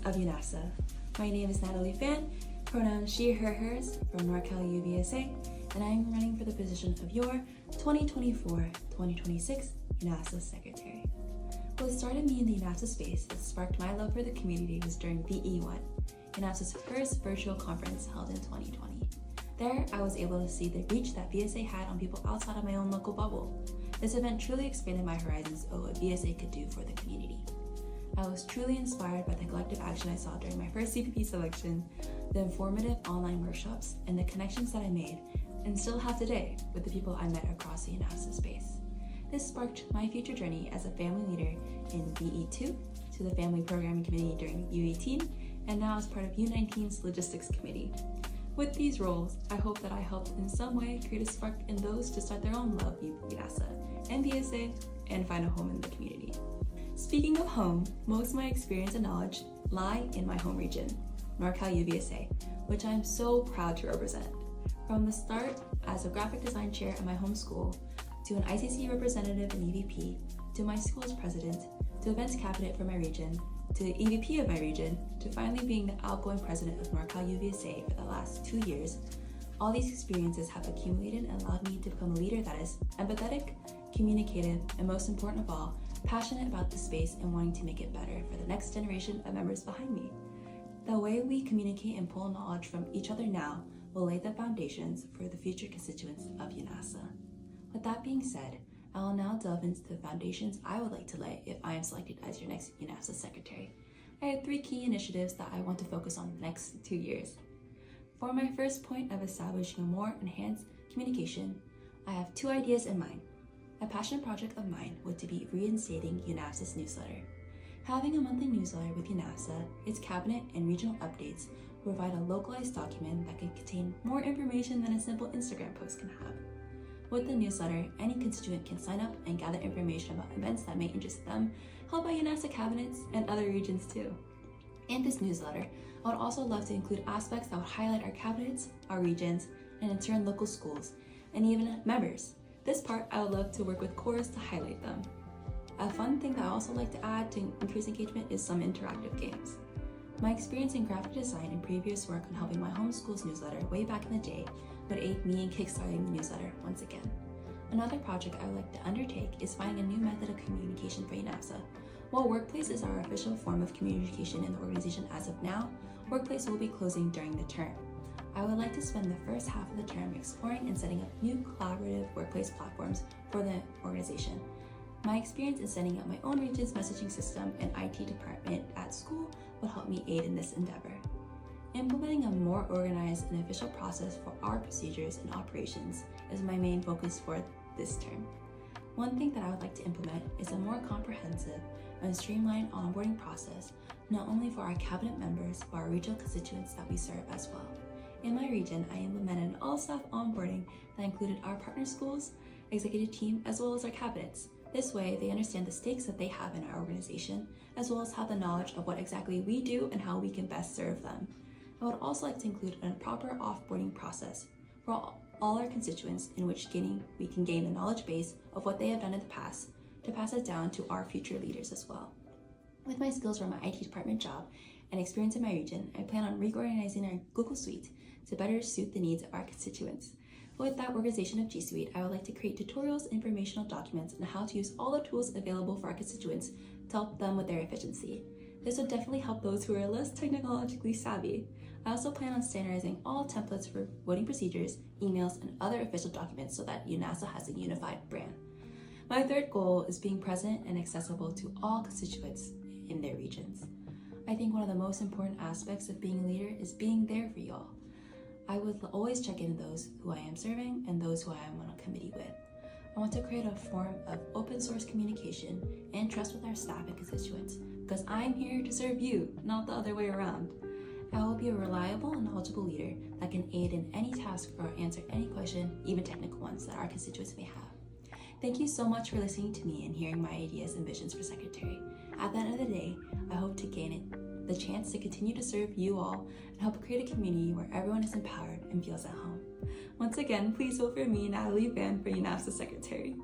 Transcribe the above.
of UNAVSA. My name is Natalie Phan, pronouns she, her, hers, from NorCal UVSA, and I'm running for the position of your 2024-2026 UNAVSA Secretary. What started me in the UNAVSA space that sparked my love for the community was during VE1, UNAVSA's first virtual conference held in 2020. There, I was able to see the reach that VSA had on people outside of my own local bubble. This event truly expanded my horizons of what VSA could do for the community. I was truly inspired by the collective action I saw during my first CPP selection, the informative online workshops, and the connections that I made, and still have today, with the people I met across the UNAVSA space. This sparked my future journey as a family leader in VE2, to the Family Programming Committee during U18, and now as part of U19's Logistics Committee. With these roles, I hope that I helped in some way create a spark in those to start their own love of UNAVSA and VSA and find a home in the community. Speaking of home, most of my experience and knowledge lie in my home region, NorCal UVSA, which I am so proud to represent. From the start as a graphic design chair at my home school, to an ICC representative and EVP, to my school's president, to events cabinet for my region, to the EVP of my region, to finally being the outgoing president of NorCal UVSA for the last 2 years, all these experiences have accumulated and allowed me to become a leader that is empathetic, communicative, and most important of all, passionate about the space and wanting to make it better for the next generation of members behind me. The way we communicate and pull knowledge from each other now will lay the foundations for the future constituents of UNAVSA. With that being said, I will now delve into the foundations I would like to lay if I am selected as your next UNAVSA Secretary. I have 3 key initiatives that I want to focus on the next 2 years. For my first point of establishing a more enhanced communication, I have 2 ideas in mind. A passion project of mine would to be reinstating UNAVSA's newsletter. Having a monthly newsletter with UNAVSA, its cabinet and regional updates will provide a localized document that can contain more information than a simple Instagram post can have. With the newsletter, any constituent can sign up and gather information about events that may interest them, held by UNAVSA cabinets and other regions too. In this newsletter, I would also love to include aspects that would highlight our cabinets, our regions, and in turn local schools, and even members. This part, I would love to work with cores to highlight them. A fun thing that I also like to add to increase engagement is some interactive games. My experience in graphic design and previous work on helping my home school's newsletter way back in the day would aid me in kickstarting the newsletter once again. Another project I would like to undertake is finding a new method of communication for UNAVSA. While Workplace is our official form of communication in the organization as of now, Workplace will be closing during the term. I would like to spend the first half of the term exploring and setting up new collaborative workplace platforms for the organization. My experience in setting up my own region's messaging system and IT department at school will help me aid in this endeavor. Implementing a more organized and official process for our procedures and operations is my main focus for this term. One thing that I would like to implement is a more comprehensive and streamlined onboarding process, not only for our cabinet members, but our regional constituents that we serve as well. In my region, I implemented an all-staff onboarding that included our partner schools, executive team, as well as our cabinets. This way, they understand the stakes that they have in our organization, as well as have the knowledge of what exactly we do and how we can best serve them. I would also like to include a proper offboarding process for all our constituents in which we can gain the knowledge base of what they have done in the past to pass it down to our future leaders as well. With my skills from my IT department job and experience in my region, I plan on reorganizing our Google Suite to better suit the needs of our constituents. With that organization of G Suite, I would like to create tutorials, informational documents, and how to use all the tools available for our constituents to help them with their efficiency. This would definitely help those who are less technologically savvy. I also plan on standardizing all templates for voting procedures, emails, and other official documents so that UNAVSA has a unified brand. My third goal is being present and accessible to all constituents in their regions. I think one of the most important aspects of being a leader is being there for y'all. I would always check in those who I am serving and those who I am on a committee with. I want to create a form of open source communication and trust with our staff and constituents, because I'm here to serve you, not the other way around. I will be a reliable and knowledgeable leader that can aid in any task or answer any question, even technical ones, that our constituents may have. Thank you so much for listening to me and hearing my ideas and visions for Secretary. At the end of the day, I hope to gain the chance to continue to serve you all and help create a community where everyone is empowered and feels at home. Once again, please vote for me, Natalie Phan, for UNAVSA Secretary.